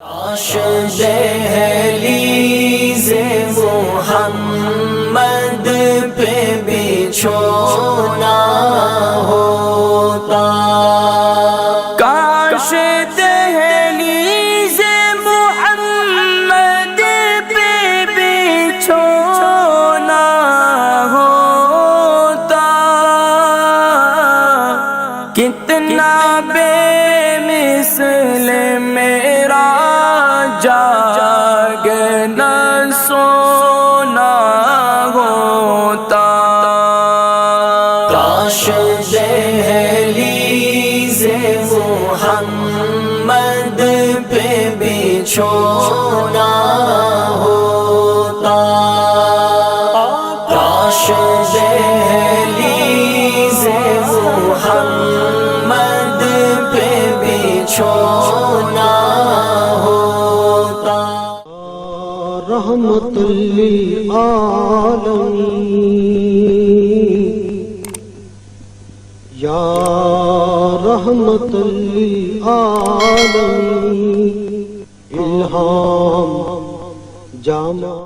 کاش دہلیز محمد پہ بچھونا ہوتا، کاش دہلیز محمد پہ بچھونا ہوتا، کتنا بے مثل میرا جاگنا سونا ہوتا، کاش دہلیز محمد پہ بچھونا ہوتا، کاش دہلیز محمد پہ بچھونا ہوتا۔ رحمت للعالمین یا رحمت للعالمین، الہام جامع